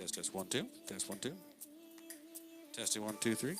Test 1 2. Test 1 2. Testing 1 2 3.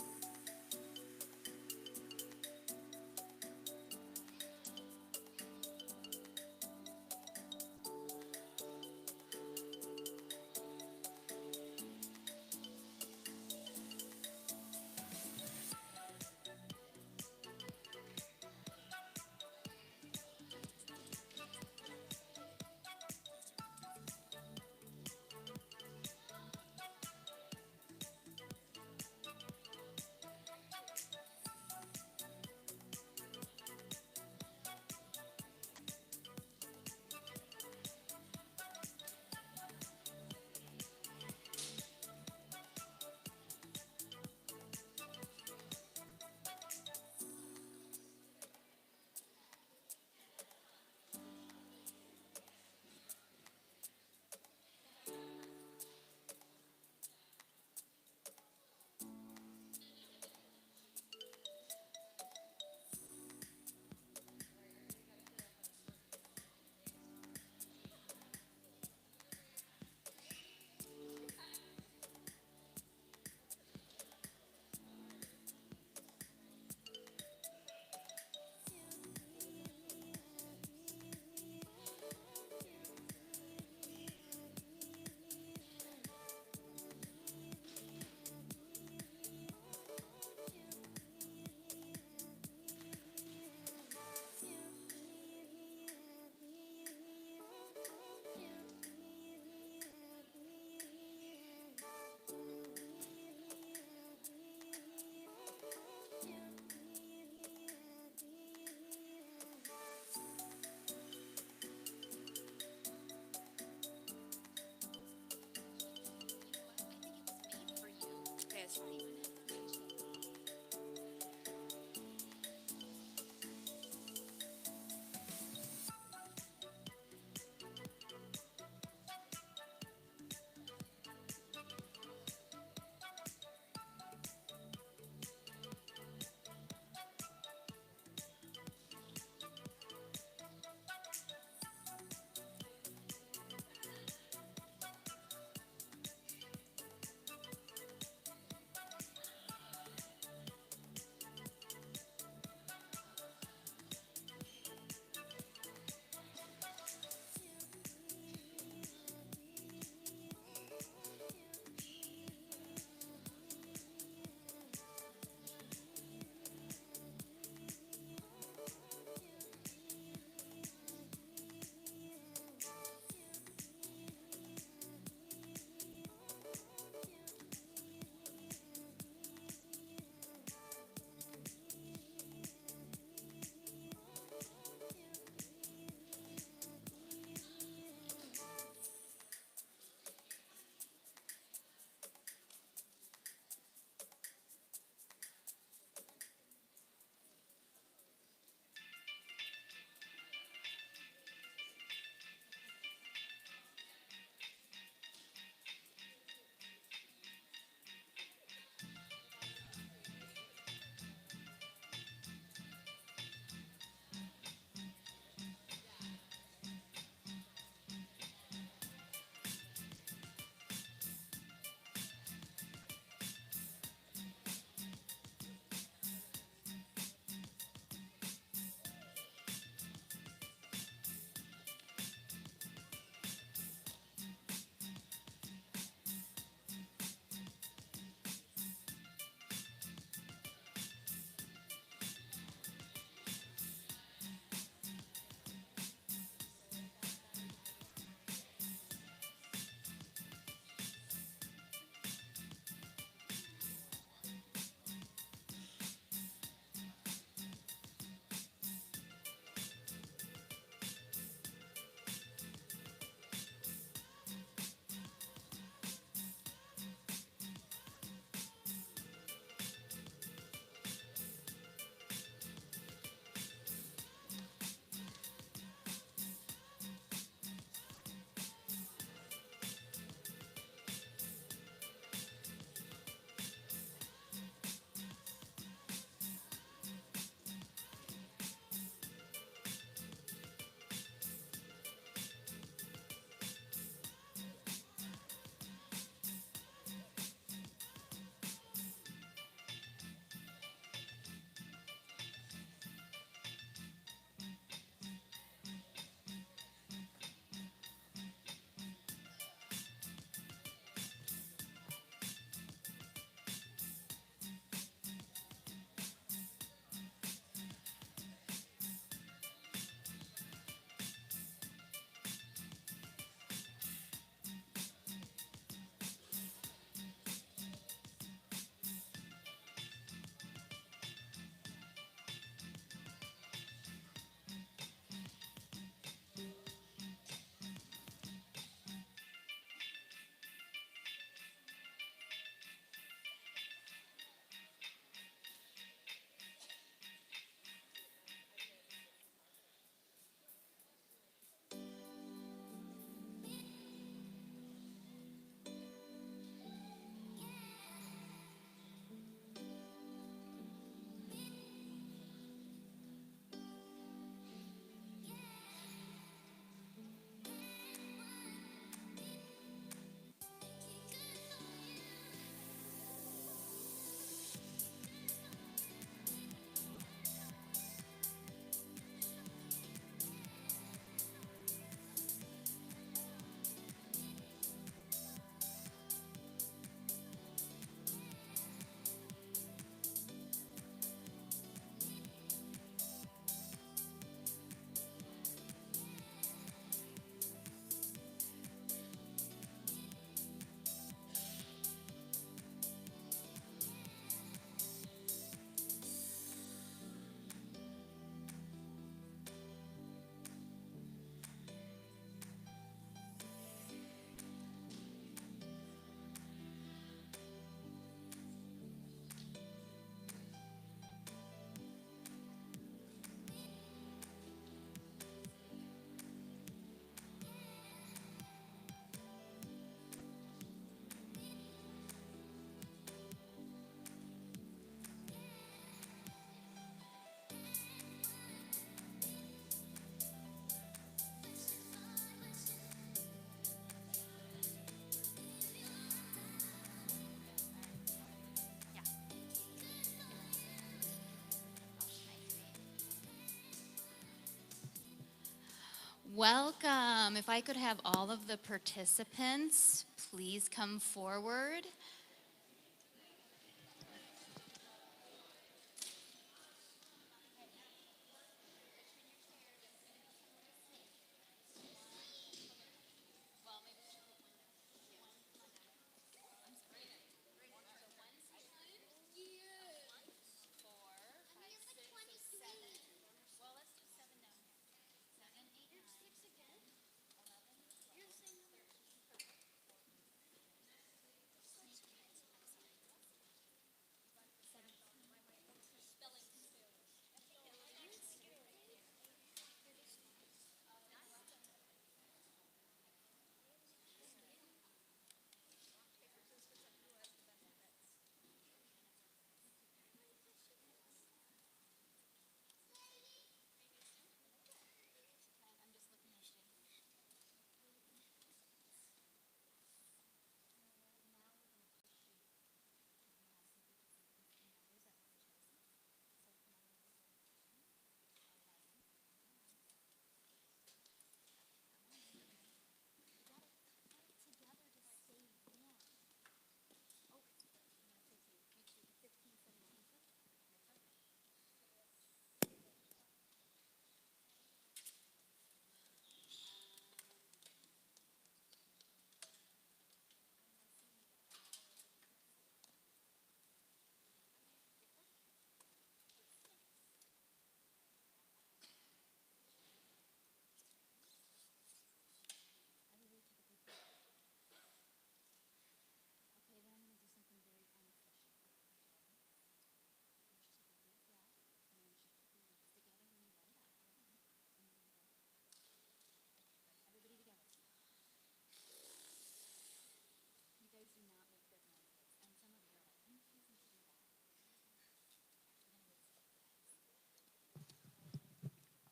Welcome. If I could have all of the participants, please come forward.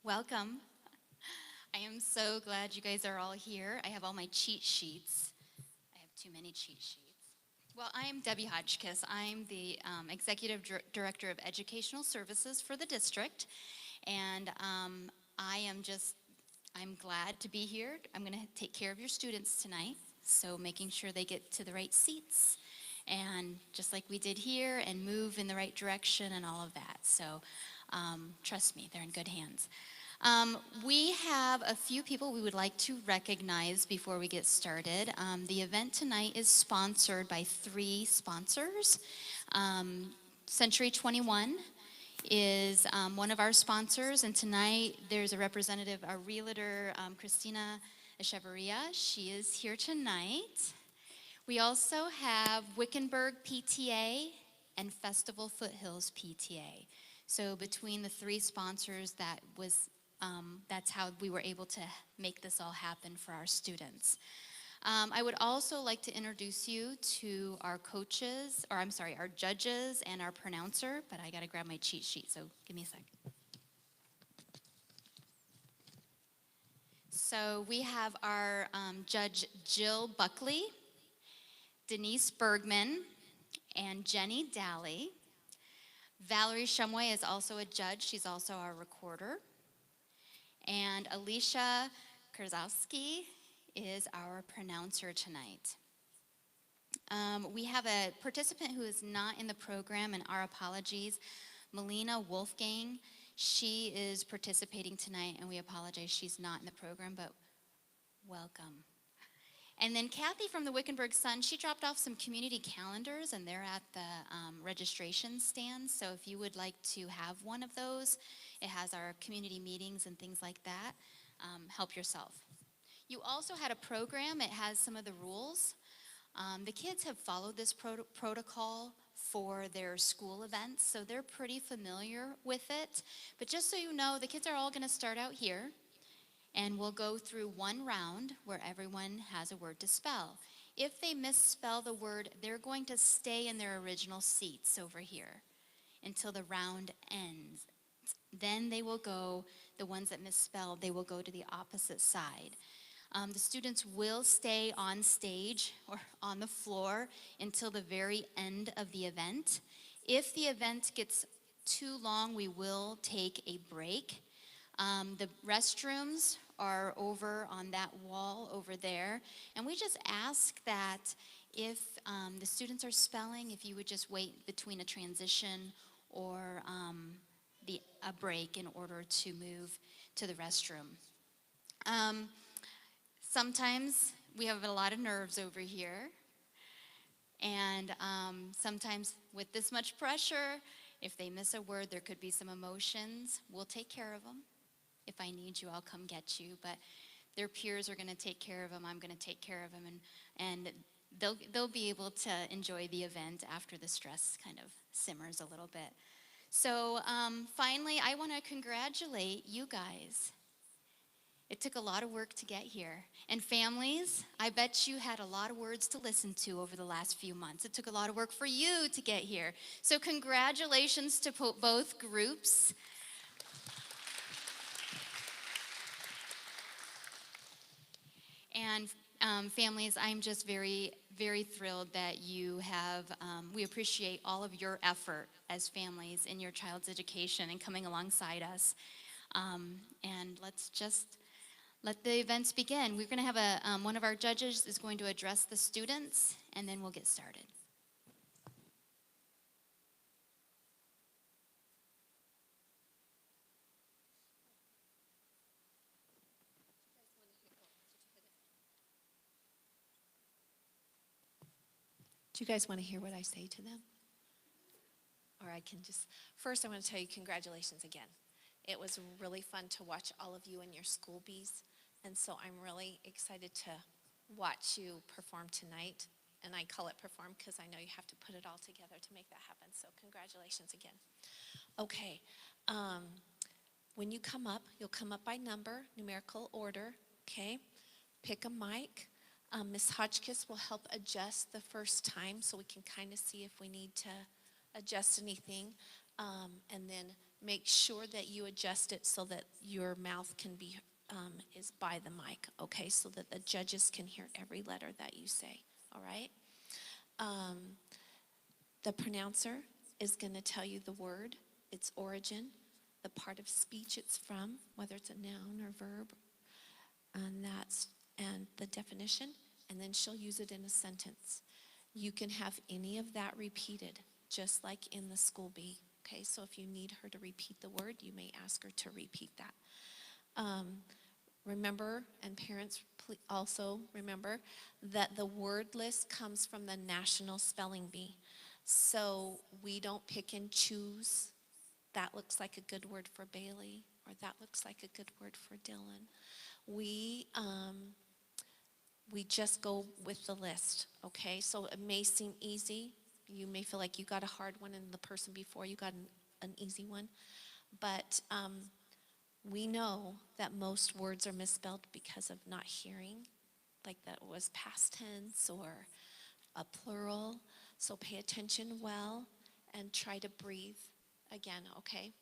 Welcome. I am so glad you guys are all here. I have all my cheat sheets. I have too many cheat sheets. Well, I am Debbie Hodgkiss. I'm the Executive Director of Educational Services for the district. And I'm glad to be here. I'm going to take care of your students tonight. So making sure they get to the right seats and just like we did here and move in the right direction and all of that. So trust me, they're in good hands. We have a few people we would like to recognize before we get started. The event tonight is sponsored by 3 sponsors. Century 21 is one of our sponsors, and tonight there's a representative, our realtor, Christina Echeverria. She is here tonight. We also have Wickenburg PTA and Festival Foothills PTA. So between the 3 sponsors, that's how we were able to make this all happen for our students. I would also like to introduce you to our coaches, or I'm sorry, our judges and our pronouncer, but I gotta grab my cheat sheet, so give me a sec. So we have our Judge Jill Buckley, Denise Bergman, and Jenny Daly. Valerie Shumway is also a judge. She's also our recorder. And Alicia Kurzowski is our pronouncer tonight. We have a participant who is not in the program, and our apologies, Melina Wolfgang. She is participating tonight, and we apologize she's not in the program, but welcome. And then Kathy from the Wickenburg Sun, she dropped off some community calendars, and they're at the registration stand. So if you would like to have one of those, it has our community meetings and things like that. Help yourself. You also had a program. It has some of the rules. The kids have followed this protocol for their school events, so they're pretty familiar with it. But just so you know, the kids are all going to start out here. And we'll go through one round where everyone has a word to spell. If they misspell the word, they're going to stay in their original seats over here until the round ends. Then they will go, the ones that misspell, they will go to the opposite side. The students will stay on stage or on the floor until the very end of the event. If the event gets too long, we will take a break. The restrooms are over on that wall over there. And we just ask that if the students are spelling, if you would just wait between a transition or a break in order to move to the restroom. Sometimes we have a lot of nerves over here. And sometimes with this much pressure, if they miss a word, there could be some emotions. We'll take care of them. If I need you, I'll come get you. But their peers are going to take care of them. I'm going to take care of them. And they'll be able to enjoy the event after the stress kind of simmers a little bit. So finally, I want to congratulate you guys. It took a lot of work to get here. And families, I bet you had a lot of words to listen to over the last few months. It took a lot of work for you to get here. So congratulations to both groups. And families, I'm just very, very thrilled that you have, we appreciate all of your effort as families in your child's education and coming alongside us. And let's just let the events begin. We're going to have one of our judges is going to address the students, and then we'll get started. Do you guys want to hear what I say to them? Or I can just, first I want to tell you congratulations again. It was really fun to watch all of you in your school bees, and so I'm really excited to watch you perform tonight. And I call it perform because I know you have to put it all together to make that happen, so congratulations again. Okay, when you come up, you'll come up by number, numerical order, okay? Pick a mic. Ms. Hotchkiss will help adjust the first time so we can kind of see if we need to adjust anything. And then make sure that you adjust it so that your mouth can be, is by the mic, okay? So that the judges can hear every letter that you say, all right? The pronouncer is going to tell you the word, its origin, the part of speech it's from, whether it's a noun or verb, and the definition, and then she'll use it in a sentence. You can have any of that repeated, just like in the school bee. Okay, so if you need her to repeat the word, you may ask her to repeat that. Remember, and parents also remember, that the word list comes from the National Spelling Bee. So we don't pick and choose. That looks like a good word for Bailey, or that looks like a good word for Dylan. We just go with the list, okay? So it may seem easy. You may feel like you got a hard one and the person before you got an easy one. But we know that most words are misspelled because of not hearing, like that was past tense or a plural. So pay attention well and try to breathe again, okay?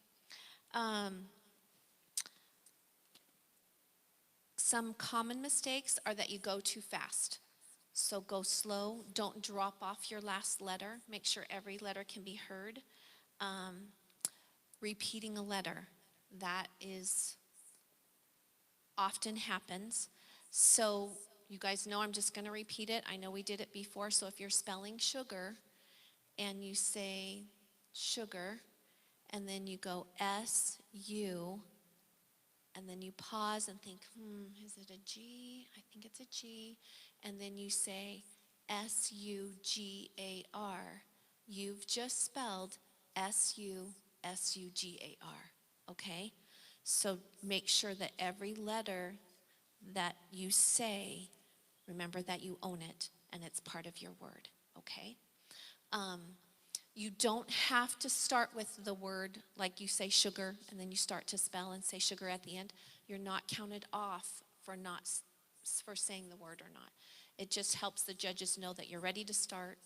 Some common mistakes are that you go too fast. So go slow. Don't drop off your last letter. Make sure every letter can be heard. Repeating a letter. That is often happens. So you guys know I'm just going to repeat it. I know we did it before. So if you're spelling sugar and you say sugar and then you go S-U, and then you pause and think, is it a G? I think it's a G. And then you say S-U-G-A-R. You've just spelled S-U-S-U-G-A-R, okay? So make sure that every letter that you say, remember that you own it and it's part of your word, okay? You don't have to start with the word, like you say sugar, and then you start to spell and say sugar at the end. You're not counted off for saying the word or not. It just helps the judges know that you're ready to start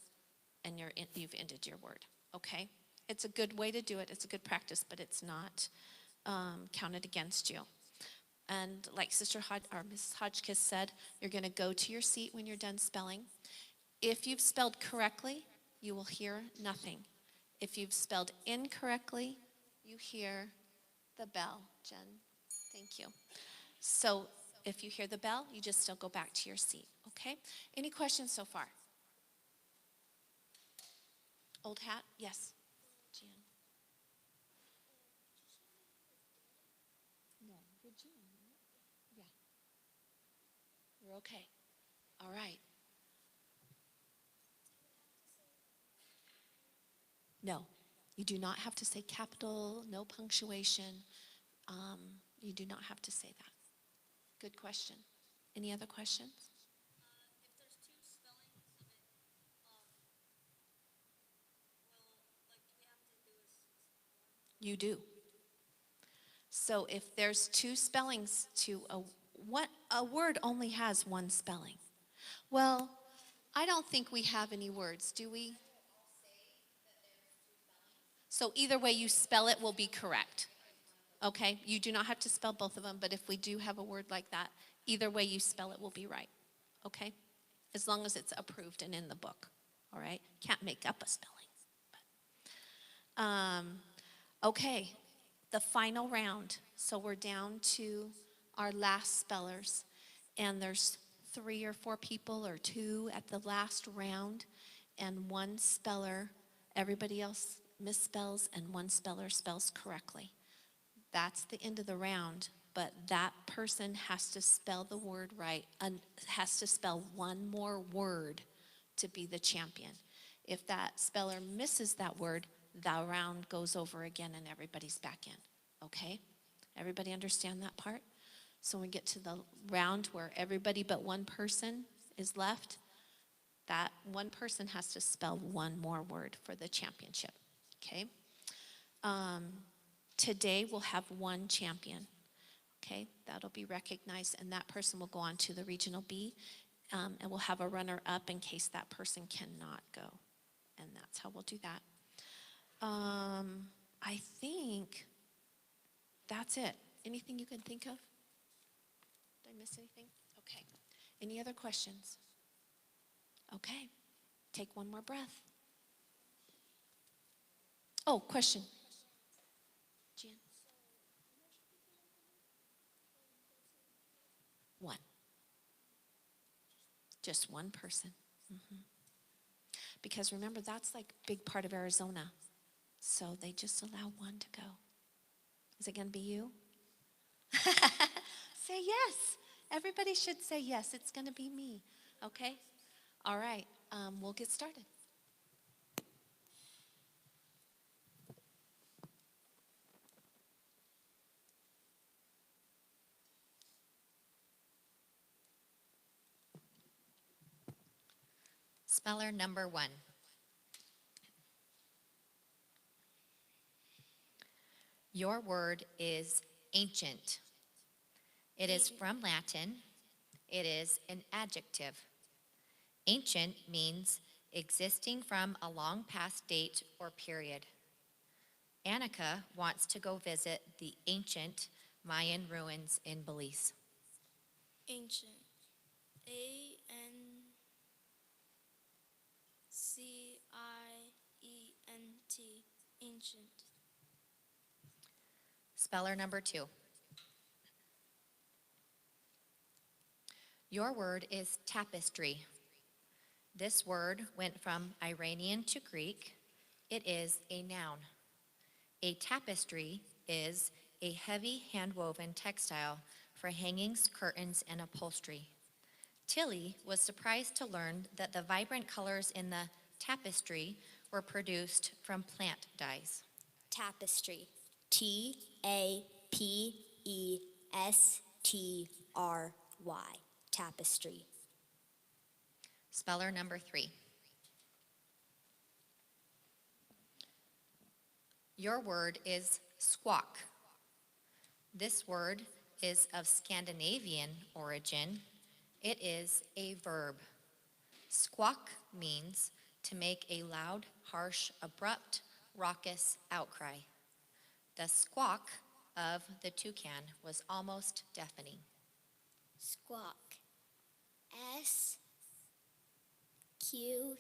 and you've ended your word, okay? It's a good way to do it. It's a good practice, but it's not counted against you. And like Mrs. Hotchkiss said, you're going to go to your seat when you're done spelling. If you've spelled correctly, you will hear nothing. If you've spelled incorrectly, you hear the bell, Jen. Thank you. So if you hear the bell, you just still go back to your seat, okay? Any questions so far? Old hat? Yes. Jan. No, Regina. Yeah. You're okay. All right. No, you do not have to say capital, no punctuation. You do not have to say that. Good question. Any other questions? If there's two spellings of it, do we have to do one? You do. So if there's two spellings to a word only has one spelling. Well, I don't think we have any words, do we? So either way you spell it will be correct. Okay, you do not have to spell both of them, but if we do have a word like that, either way you spell it will be right. Okay? As long as it's approved and in the book. All right? Can't make up a spelling. Okay, the final round. So we're down to our last spellers. And there's 3 or 4 people or 2 at the last round. And one speller, everybody else misspells, and one speller spells correctly. That's the end of the round, but that person has to spell the word right and has to spell one more word to be the champion. If that speller misses that word, the round goes over again and everybody's back in. Okay? Everybody understand that part? So when we get to the round where everybody but one person is left, that one person has to spell one more word for the championship. Okay? Today we'll have one champion, okay? That'll be recognized, and that person will go on to the Regional B, and we'll have a runner-up in case that person cannot go, and that's how we'll do that. I think that's it. Anything you can think of? Did I miss anything? Okay. Any other questions? Okay. Take one more breath. Oh, question. Jan? One. Just one person. Because remember, that's like a big part of Arizona. So they just allow one to go. Is it going to be you? Say yes. Everybody should say yes. It's going to be me. Okay? All right. We'll get started. Speller number 1. Your word is ancient. It is from Latin. It is an adjective. Ancient means existing from a long past date or period. Annika wants to go visit the ancient Mayan ruins in Belize. Ancient. ANCIENT. Ancient. Speller number 2. Your word is tapestry. This word went from Iranian to Greek. It is a noun. A tapestry is a heavy hand-woven textile for hangings, curtains, and upholstery. Tilly was surprised to learn that the vibrant colors in the tapestry were produced from plant dyes. Tapestry. TAPESTRY. Tapestry. Speller number 3. Your word is squawk. This word is of Scandinavian origin. It is a verb. Squawk means to make a loud, harsh, abrupt, raucous outcry. The squawk of the toucan was almost deafening. Squawk. SQUAK.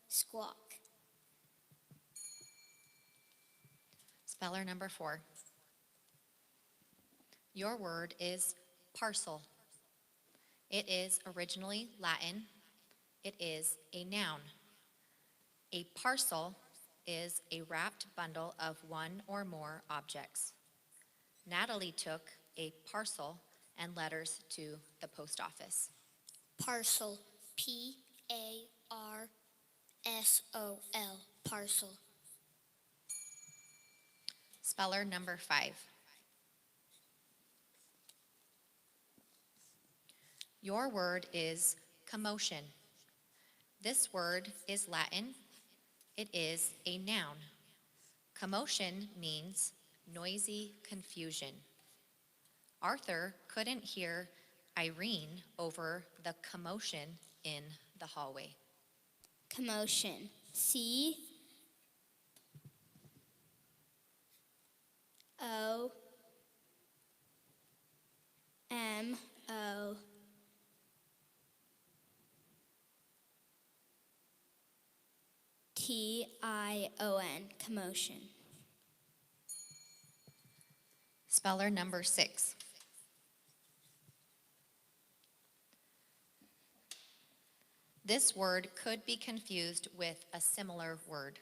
Squawk. Speller number 4. Your word is parcel. It is originally Latin. It is a noun. A parcel is a wrapped bundle of one or more objects. Natalie took a parcel and letters to the post office. Parcel. P-A-R-S-O-L. Parcel. Speller number 5. Your word is commotion. This word is Latin. It is a noun. Commotion means noisy confusion. Arthur couldn't hear Irene over the commotion in the hallway. Commotion. C-O-M-O-T-I-O-N. Commotion. Speller number 6. This word could be confused with a similar word.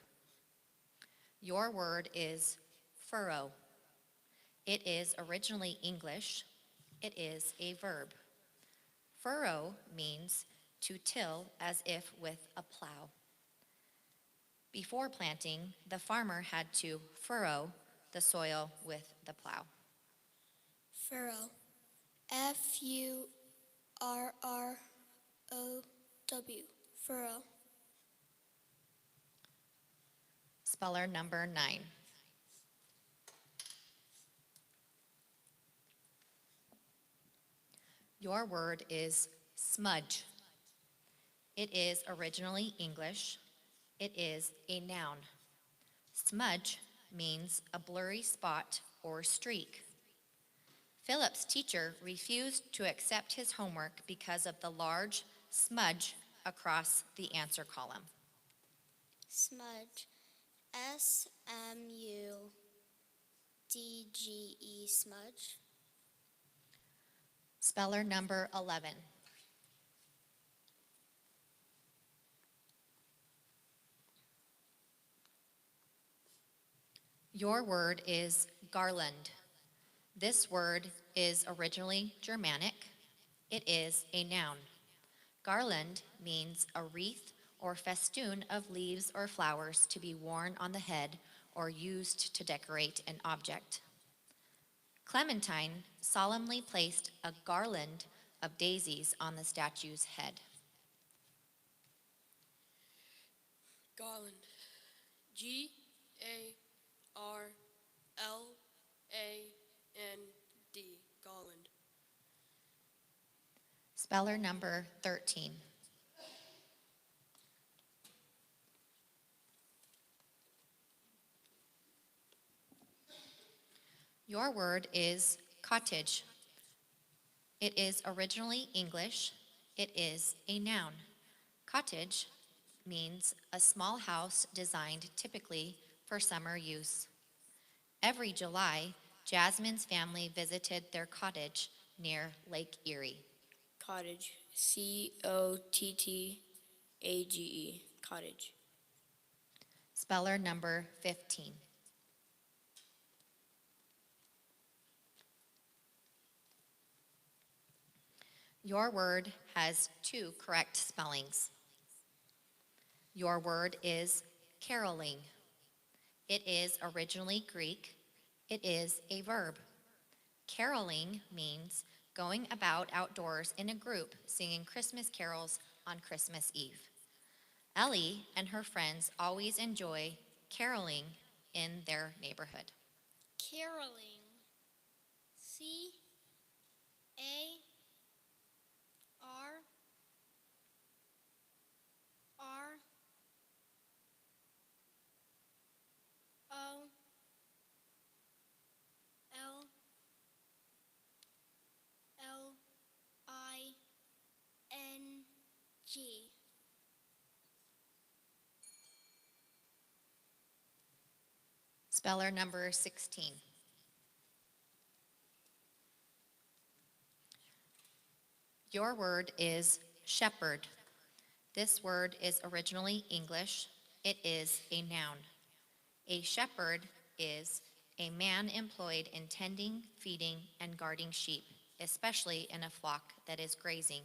Your word is furrow. It is originally English. It is a verb. Furrow means to till as if with a plow. Before planting, the farmer had to furrow the soil with the plow. Furrow. F-U-R-R-O-W. Furrow. Speller number 9. Your word is smudge. It is originally English. It is a noun. Smudge means a blurry spot or streak. Philip's teacher refused to accept his homework because of the large smudge across the answer column. Smudge. S-M-U-D-G-E. Smudge. Speller number 11. Your word is garland. This word is originally Germanic. It is a noun. Garland means a wreath or festoon of leaves or flowers to be worn on the head or used to decorate an object. Clementine solemnly placed a garland of daisies on the statue's head. Garland. G-A-R-L-A-N-D. Garland. Speller number 13. Your word is cottage. It is originally English. It is a noun. Cottage means a small house designed typically for summer use. Every July, Jasmine's family visited their cottage near Lake Erie. Cottage. C-O-T-T-A-G-E. Cottage. Speller number 15. Your word has 2 correct spellings. Your word is caroling. It is originally Greek. It is a verb. Caroling means going about outdoors in a group singing Christmas carols on Christmas Eve. Ellie and her friends always enjoy caroling in their neighborhood. Caroling. C A R R O L L I N G. Speller number 16. Your word is shepherd. This word is originally English. It is a noun. A shepherd is a man employed in tending, feeding, and guarding sheep, especially in a flock that is grazing.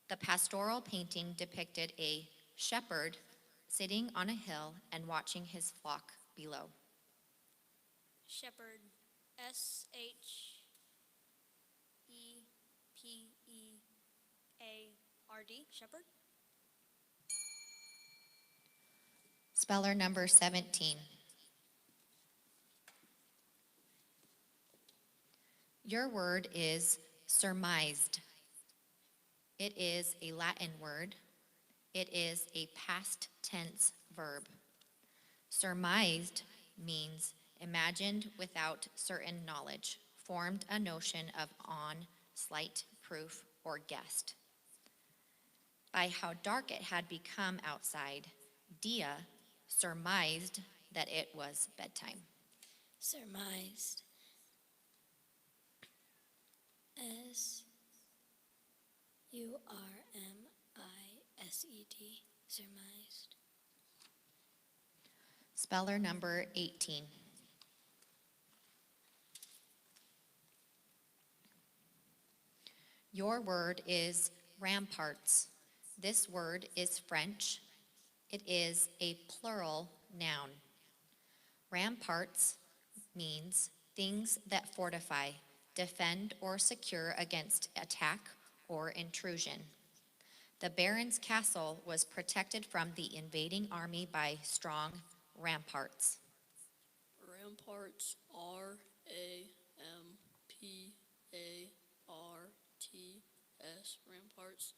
The pastoral painting depicted a shepherd sitting on a hill and watching his flock below. Shepherd. SHEPPERD. Shepherd. Speller number 17. Your word is surmised. It is a Latin word. It is a past tense verb. Surmised means imagined without certain knowledge, formed a notion of on, slight proof, or guessed. By how dark it had become outside, Dia surmised that it was bedtime. Surmised. SURMISED. Surmised. Speller number 18. Your word is ramparts. This word is French. It is a plural noun. Ramparts means things that fortify, defend, or secure against attack or intrusion. The baron's castle was protected from the invading army by strong ramparts. Ramparts. RAMPARTS. Ramparts.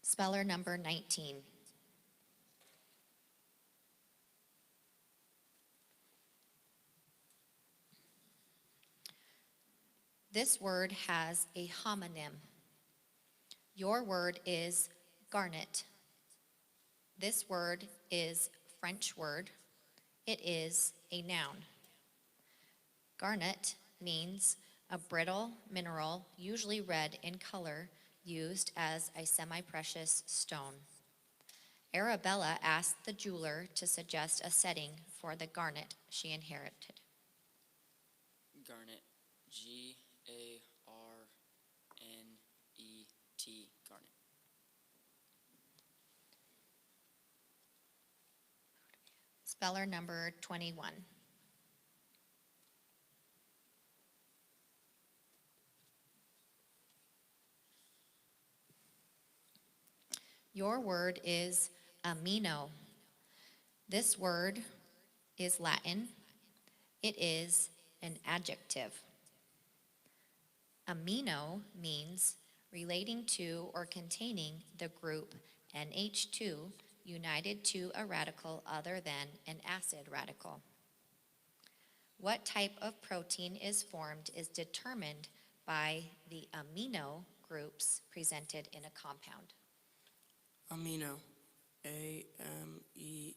Speller number 19. This word has a homonym. Your word is garnet. This word is French word. It is a noun. Garnet means a brittle mineral, usually red in color, used as a semi-precious stone. Arabella asked the jeweler to suggest a setting for the garnet she inherited. Garnet. GARNET. Garnet. Speller number 21. Your word is amino. This word is Latin. It is an adjective. Amino means relating to or containing the group NH2 united to a radical other than an acid radical. What type of protein is formed is determined by the amino groups presented in a compound. Amino. AMEANO.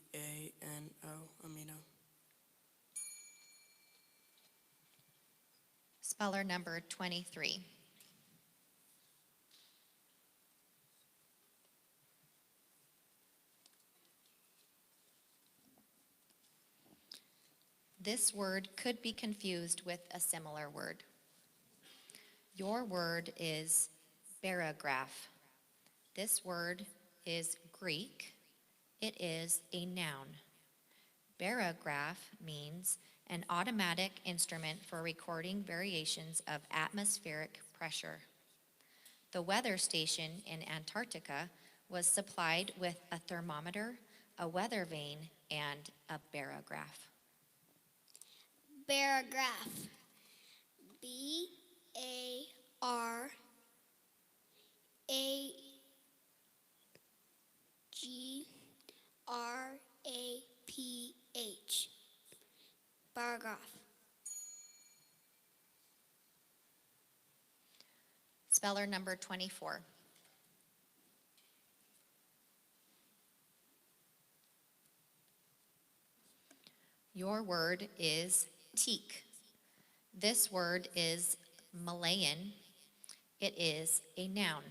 Amino. Speller number 23. This word could be confused with a similar word. Your word is paragraph. This word is Greek. It is a noun. Barograph means an automatic instrument for recording variations of atmospheric pressure. The weather station in Antarctica was supplied with a thermometer, a weather vane, and a barograph. Paragraph. BARAGRAPH. Paragraph. Speller number 24. Your word is teak. This word is Malayan. It is a noun.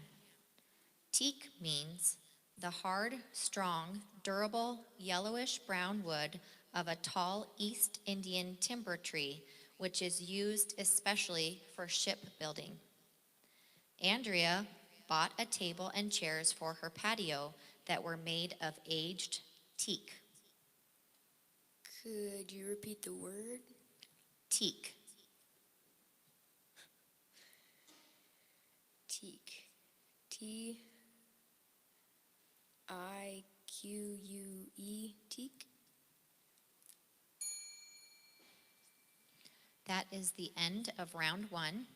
Teak means the hard, strong, durable, yellowish-brown wood of a tall East Indian timber tree, which is used especially for shipbuilding. Andrea bought a table and chairs for her patio that were made of aged teak. Could you repeat the word? Teak. Teak. T-I-Q-U-E. Teak. That is the end of round 1.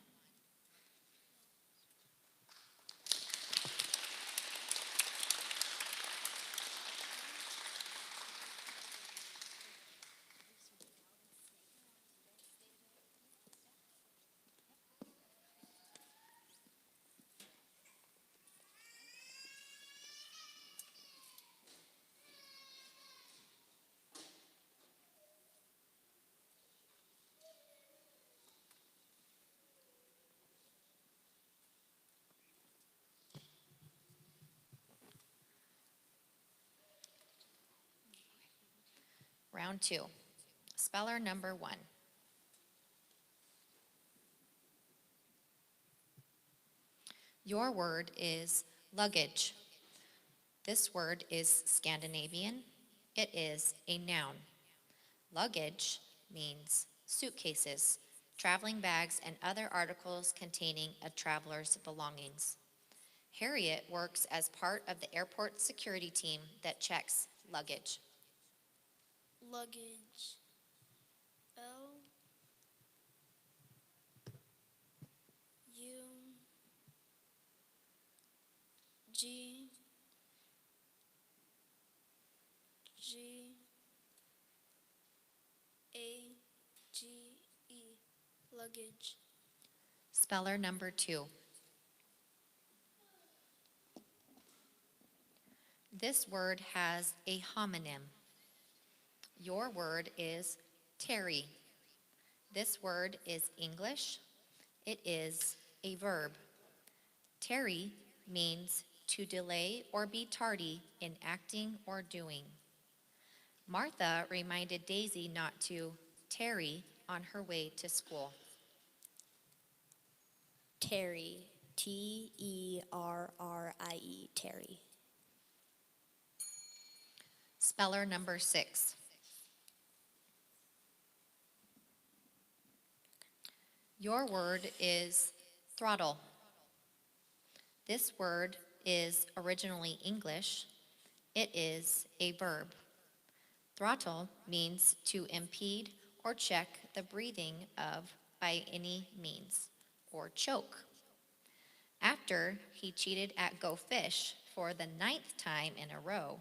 Round 2. Speller number 1. Your word is luggage. This word is Scandinavian. It is a noun. Luggage means suitcases, traveling bags, and other articles containing a traveler's belongings. Harriet works as part of the airport security team that checks luggage. Luggage. L U G G A G E. Luggage. Speller number 2. This word has a homonym. Your word is tarry. This word is English. It is a verb. Tarry means to delay or be tardy in acting or doing. Martha reminded Daisy not to tarry on her way to school. Terry. T-E-R-R-I-E. Terry. Speller number 6. Your word is throttle. This word is originally English. It is a verb. Throttle means to impede or check the breathing of by any means, or choke. After he cheated at Go Fish for the 9th time in a row,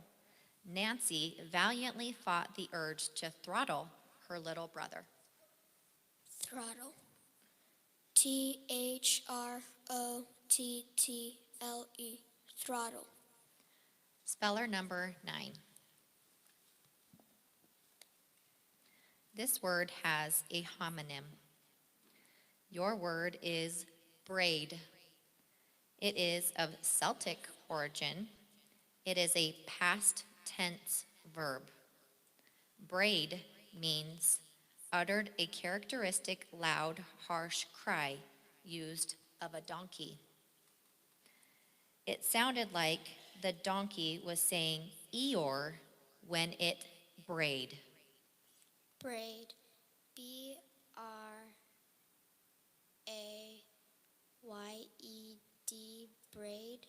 Nancy valiantly fought the urge to throttle her little brother. Throttle. T-H-R-O-T-T-L-E. Throttle. Speller number 9. This word has a homonym. Your word is braid. It is of Celtic origin. It is a past tense verb. Braid means uttered a characteristic loud, harsh cry used of a donkey. It sounded like the donkey was saying Eeyore when it brayed. Braid. B-R-A-Y-E-D. Braid.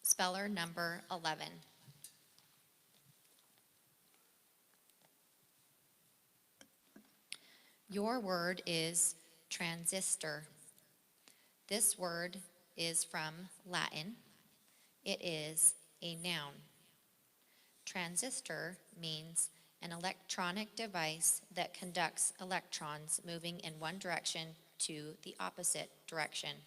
Speller number 11. Your word is transistor. This word is from Latin. It is a noun. Transistor means an electronic device that conducts electrons moving in one direction to the opposite direction.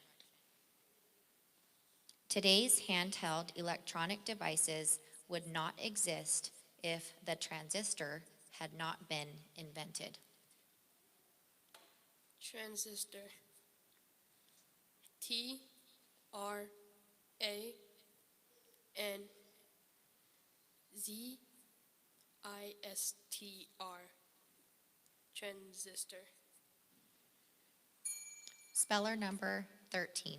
Today's handheld electronic devices would not exist if the transistor had not been invented? Transistor. T R A N Z I S T R. Transistor. Speller number 13.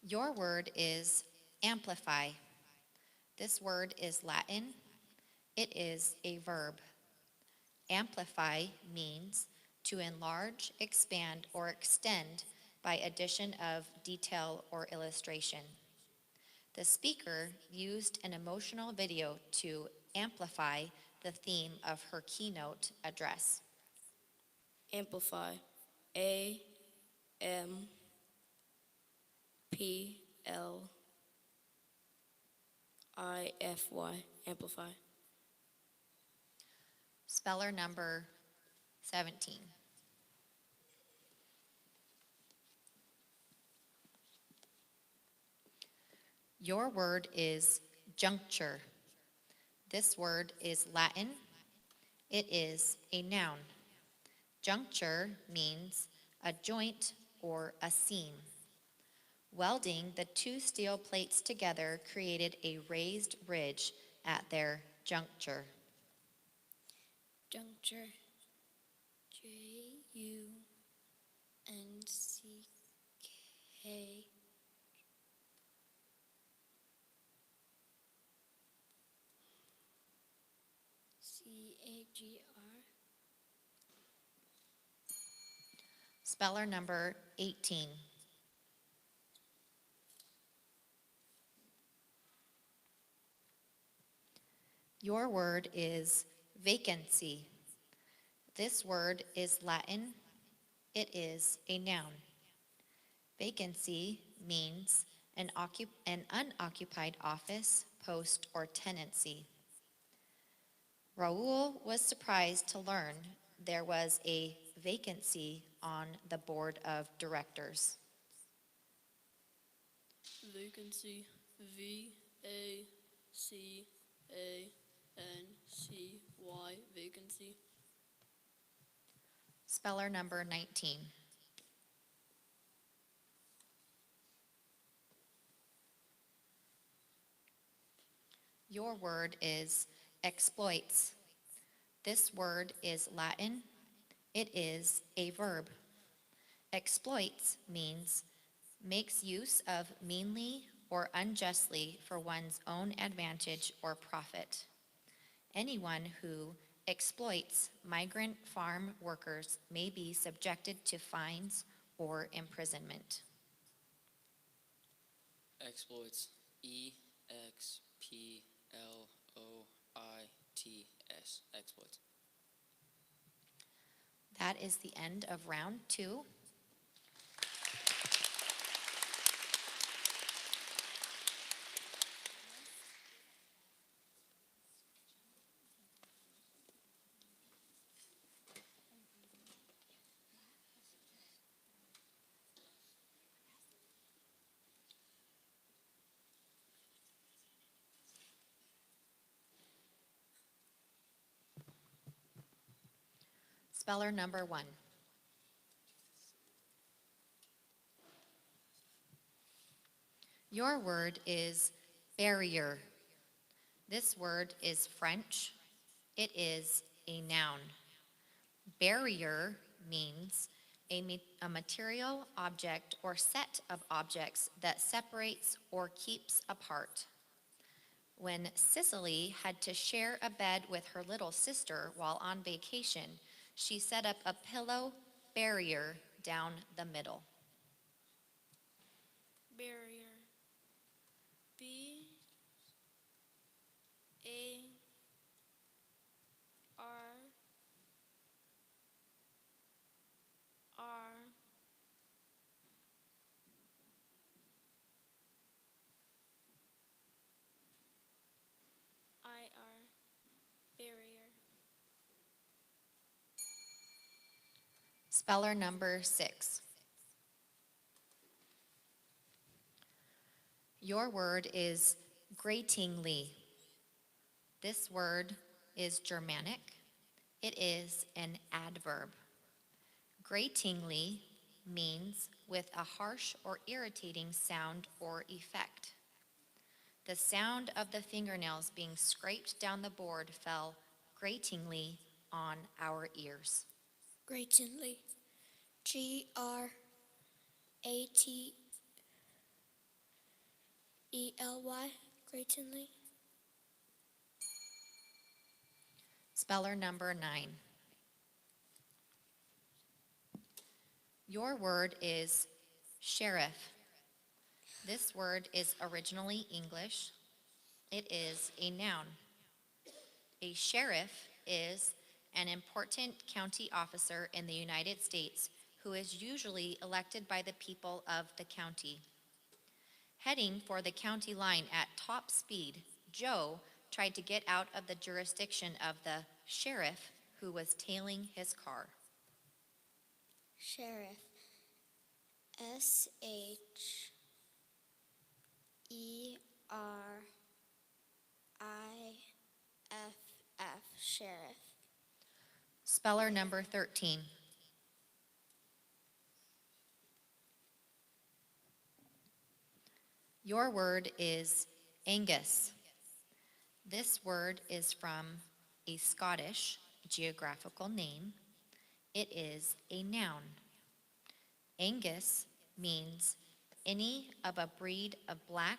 Your word is amplify. This word is Latin. It is a verb. Amplify means to enlarge, expand, or extend by addition of detail or illustration. The speaker used an emotional video to amplify the theme of her keynote address. Amplify. A M P L I F Y. Amplify. Speller number 17. Your word is juncture. This word is Latin. It is a noun. Juncture means a joint or a seam. Welding the two steel plates together created a raised ridge at their juncture. Juncture. J U N C K. CAGR. Speller number 18. Your word is vacancy. This word is Latin. It is a noun. Vacancy means an unoccupied office, post, or tenancy. Raul was surprised to learn there was a vacancy on the board of directors. Vacancy. VACANCY. Vacancy. Speller number 19. Your word is exploits. This word is Latin. It is a verb. Exploits means makes use of meanly or unjustly for one's own advantage or profit. Anyone who exploits migrant farm workers may be subjected to fines or imprisonment. Exploits. EXPLOITS. Exploits. That is the end of round 2. Speller number 1. Your word is barrier. This word is French. It is a noun. Barrier means a material, object, or set of objects that separates or keeps apart. When Cicely had to share a bed with her little sister while on vacation, she set up a pillow barrier down the middle. Barrier. B A R R IR. Barrier. Speller number 6. Your word is gratingly. This word is Germanic. It is an adverb. Gratingly means with a harsh or irritating sound or effect. The sound of the fingernails being scraped down the board fell gratingly on our ears. Gratingly. Gratley. Gratingly. Speller number 9. Your word is sheriff. This word is originally English. It is a noun. A sheriff is an important county officer in the United States who is usually elected by the people of the county. Heading for the county line at top speed, Joe tried to get out of the jurisdiction of the sheriff who was tailing his car. Sheriff. SHERIFF. Sheriff. Speller number 13. Your word is Angus. This word is from a Scottish geographical name. It is a noun. Angus means any of a breed of black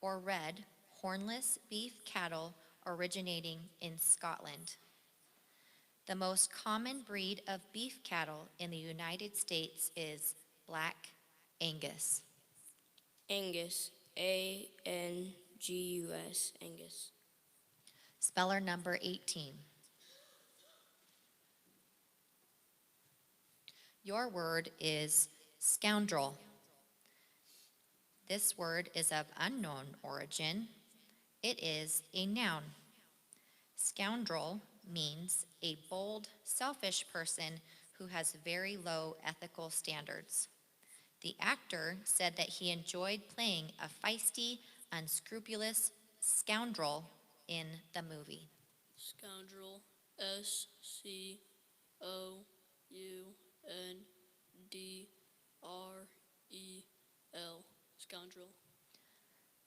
or red hornless beef cattle originating in Scotland. The most common breed of beef cattle in the United States is Black Angus. Angus. ANGUS. Angus. Speller number 18. Your word is scoundrel. This word is of unknown origin. It is a noun. Scoundrel means a bold, selfish person who has very low ethical standards. The actor said that he enjoyed playing a feisty, unscrupulous scoundrel in the movie. Scoundrel. SCOUNDREL. Scoundrel.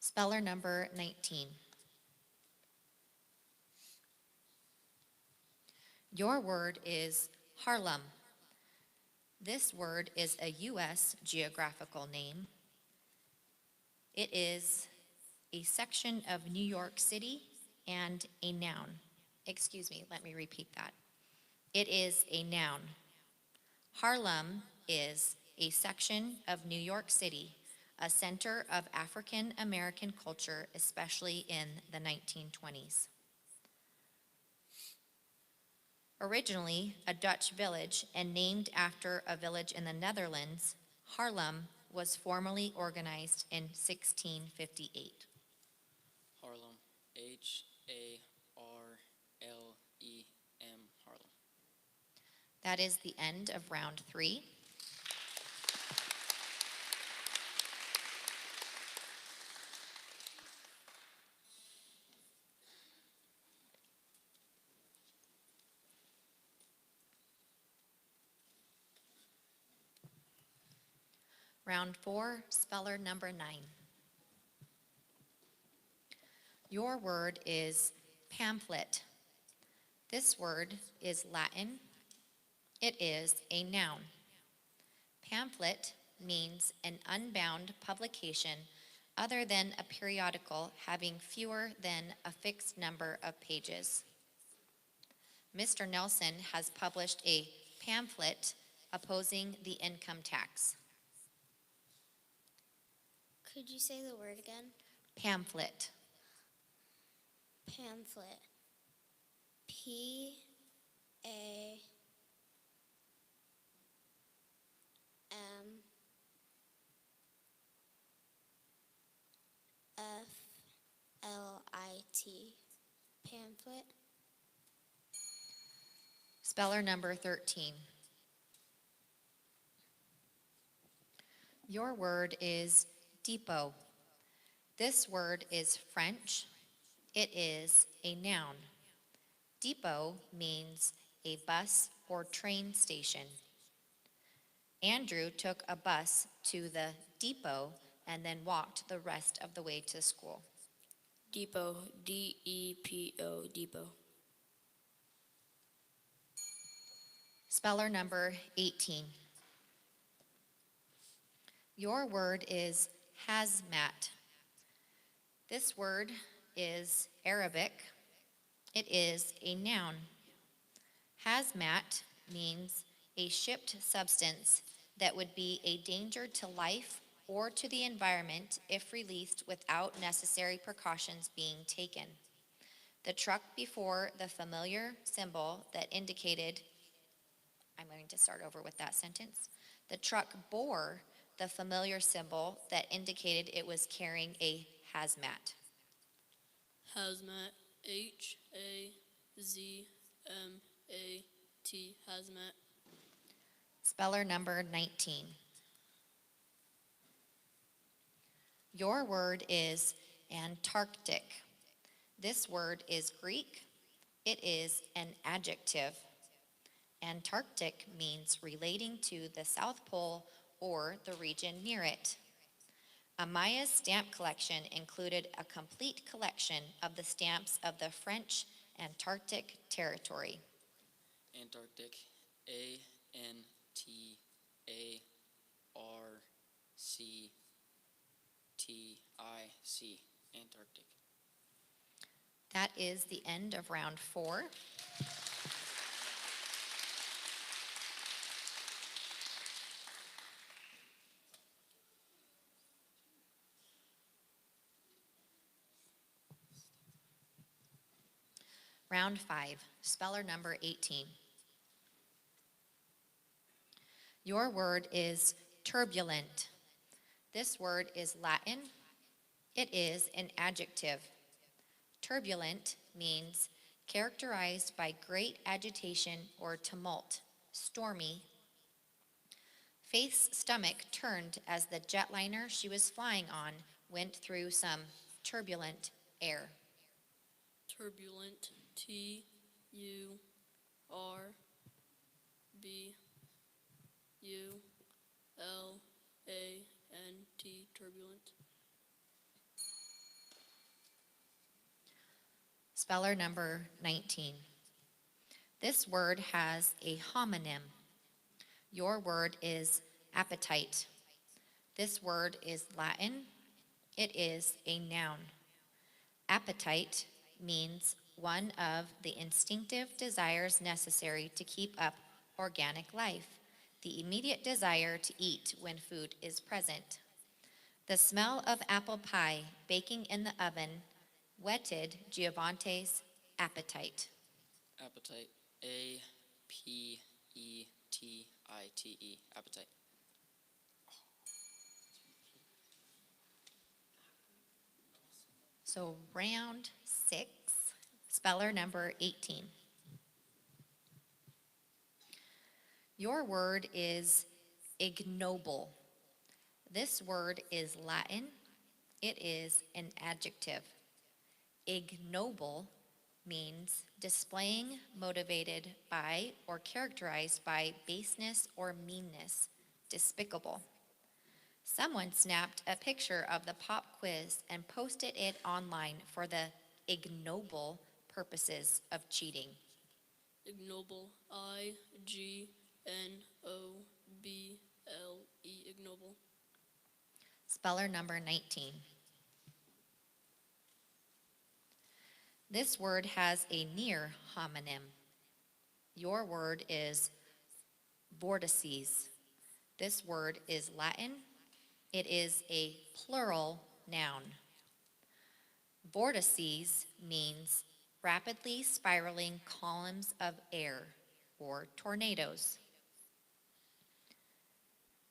Speller number 19. Your word is Harlem. This word is a U.S. geographical name. It is a section of New York City and a noun. Excuse me, let me repeat that. It is a noun. Harlem is a section of New York City, a center of African American culture, especially in the 1920s. Originally a Dutch village and named after a village in the Netherlands, Haarlem was formally organized in 1658. Harlem. HARLEM. Harlem. That is the end of round 3. Round 4, speller number 9. Your word is pamphlet. This word is Latin. It is a noun. Pamphlet means an unbound publication other than a periodical having fewer than a fixed number of pages. Mr. Nelson has published a pamphlet opposing the income tax. Could you say the word again? Pamphlet. Pamphlet. PAMPHLET. Pamphlet. Speller number 13. Your word is depot. This word is French. It is a noun. Depot means a bus or train station. Andrew took a bus to the depot and then walked the rest of the way to school. Depot. D-E-P-O. Depot. Speller number 18. Your word is hazmat. This word is Arabic. It is a noun. Hazmat means a shipped substance that would be a danger to life or to the environment if released without necessary precautions being taken. The truck before the familiar symbol that indicated, I'm going to start over with that sentence. The truck bore the familiar symbol that indicated it was carrying a hazmat. Hazmat. H-A-Z-M-A-T. Hazmat. Speller number 19. Your word is Antarctic. This word is Greek. It is an adjective. Antarctic means relating to the South Pole or the region near it. Amaya's stamp collection included a complete collection of the stamps of the French Antarctic Territory. Antarctic. A-N-T-A-R-C-T-I-C. Antarctic. That is the end of round 4. Round 5, speller number 18. Your word is turbulent. This word is Latin. It is an adjective. Turbulent means characterized by great agitation or tumult, stormy. Faith's stomach turned as the jetliner she was flying on went through some turbulent air. Turbulent. T-U-R-B-U-L-A-N-T. Turbulent. Speller number 19. This word has a homonym. Your word is appetite. This word is Latin. It is a noun. Appetite means one of the instinctive desires necessary to keep up organic life, the immediate desire to eat when food is present. The smell of apple pie baking in the oven whetted Giovante's appetite. Appetite. A-P-E-T-I-T-E. Appetite. So round 6, speller number 18. Your word is ignoble. This word is Latin. It is an adjective. Ignoble means displaying motivated by or characterized by baseness or meanness, despicable. Someone snapped a picture of the pop quiz and posted it online for the ignoble purposes of cheating. Ignoble. I-G-N-O-B-L-E. Ignoble. Speller number 19. This word has a near homonym. Your word is vortices. This word is Latin. It is a plural noun. Vortices means rapidly spiraling columns of air, or tornadoes.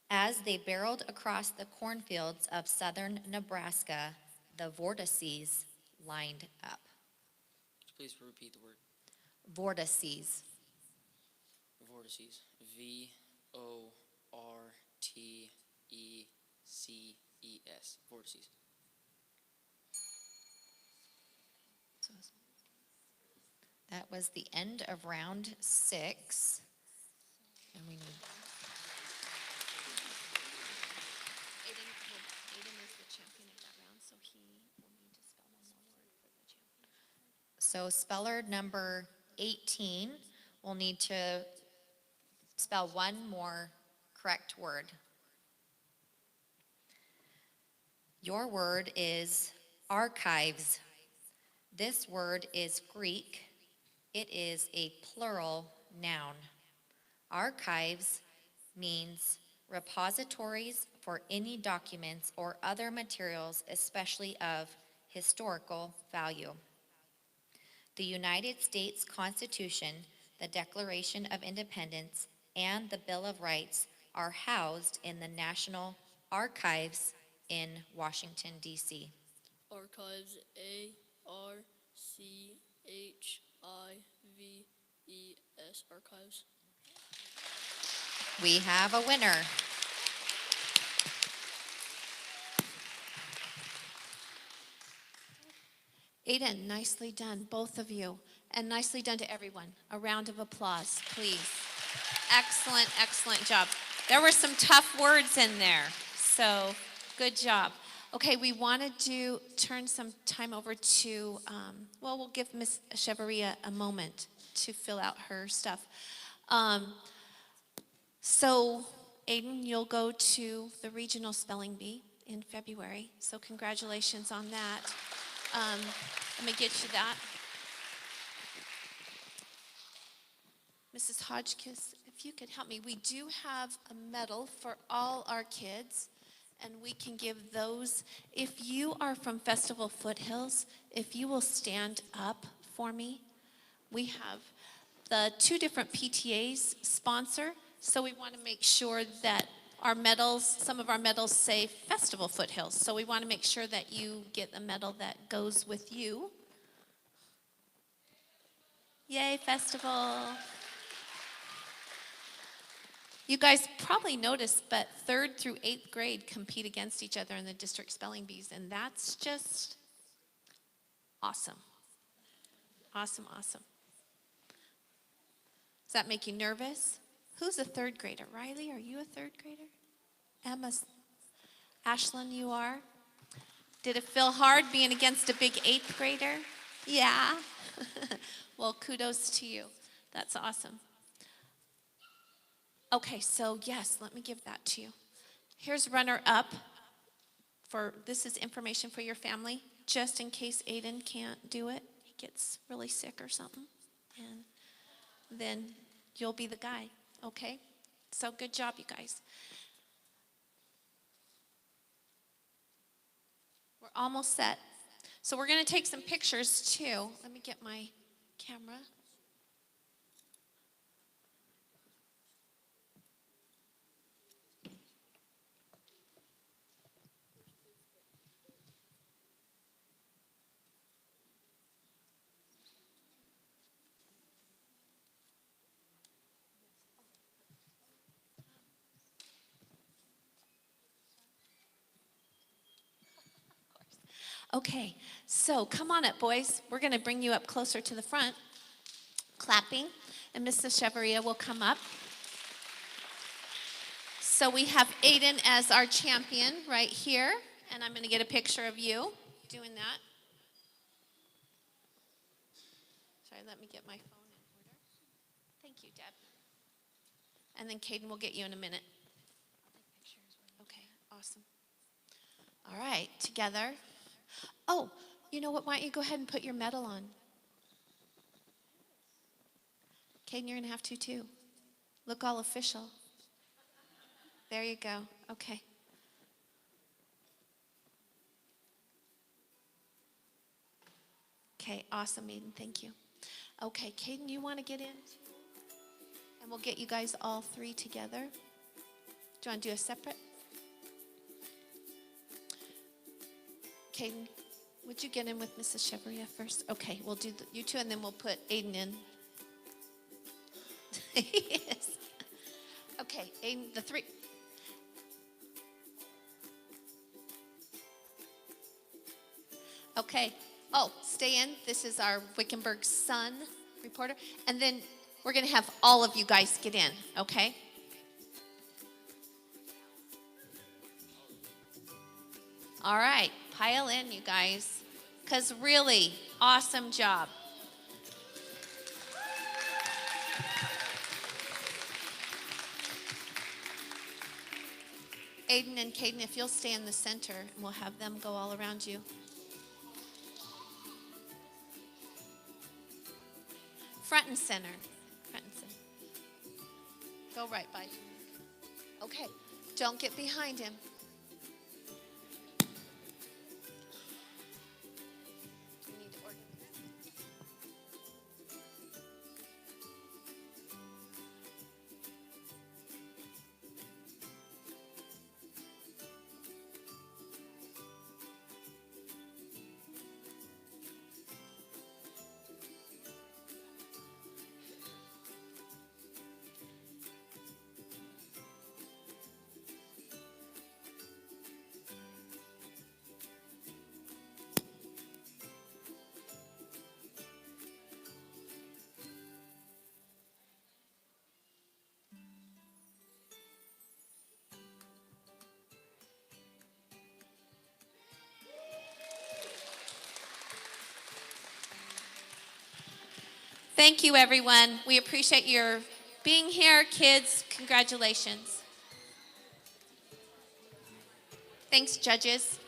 As they barreled across the cornfields of southern Nebraska, the vortices lined up. Please repeat the word. Vortices. Vortices. V-O-R-T-E-C-E-S. Vortices. That was the end of round 6. And we need Aiden is the champion of that round, so he will need to spell one more word for the champion. So speller number 18 will need to spell one more correct word. Your word is archives. This word is Greek. It is a plural noun. Archives means repositories for any documents or other materials, especially of historical value. The United States Constitution, the Declaration of Independence, and the Bill of Rights are housed in the National Archives in Washington, D.C. Archives, ARCHIVES, archives. We have a winner. Aiden, nicely done, both of you. And nicely done to everyone. A round of applause, please. Excellent, excellent job. There were some tough words in there, so good job. Okay, we want to turn some time over to, we'll give Miss Cheveria a moment to fill out her stuff. So, Aiden, you'll go to the Regional Spelling Bee in February, so congratulations on that. Let me get you that. Mrs. Hodgkiss, if you could help me, we do have a medal for all our kids, and we can give those. If you are from Festival Foothills, if you will stand up for me. We have the 2 different PTAs sponsor, so we want to make sure that our medals, some of our medals say Festival Foothills, so we want to make sure that you get a medal that goes with you. Yay, Festival. You guys probably noticed, but 3rd through 8th grade compete against each other in the district spelling bees, and that's just awesome. Awesome, awesome. Does that make you nervous? Who's a 3rd grader? Riley, are you a 3rd grader? Emma, Ashlyn, you are? Did it feel hard being against a big 8th grader? Yeah. Well, kudos to you. That's awesome. Okay, so yes, let me give that to you. Here's runner-up. This is information for your family, just in case Aiden can't do it. He gets really sick or something. And then you'll be the guy, okay? So good job, you guys. We're almost set. So we're going to take some pictures, too. Let me get my camera. Okay, so come on up, boys. We're going to bring you up closer to the front. Clapping, and Mrs. Cheveria will come up. So we have Aiden as our champion right here, and I'm going to get a picture of you doing that. Sorry, let me get my phone in order. Thank you, Deb. And then Caden will get you in a minute. Okay, awesome. All right, together. Oh, you know what? Why don't you go ahead and put your medal on? Caden, you're going to have to too. Look all official. There you go. Okay. Okay, awesome, Aiden. Thank you. Okay, Caden, you want to get in? And we'll get you guys all 3 together. Do you want to do a separate? Caden, would you get in with Mrs. Cheveria first? Okay, we'll do you 2, and then we'll put Aiden in. Yes. Okay, Aiden, the 3. Okay. Oh, stay in. This is our Wickenburg sun reporter. And then we're going to have all of you guys get in, okay? All right, pile in, you guys, because really, awesome job. Aiden and Caden, if you'll stay in the center, and we'll have them go all around you. Front and center. Front and center. Go right by. Okay, don't get behind him. We need to organize. Thank you, everyone. We appreciate your being here. Kids, congratulations. Thanks, judges.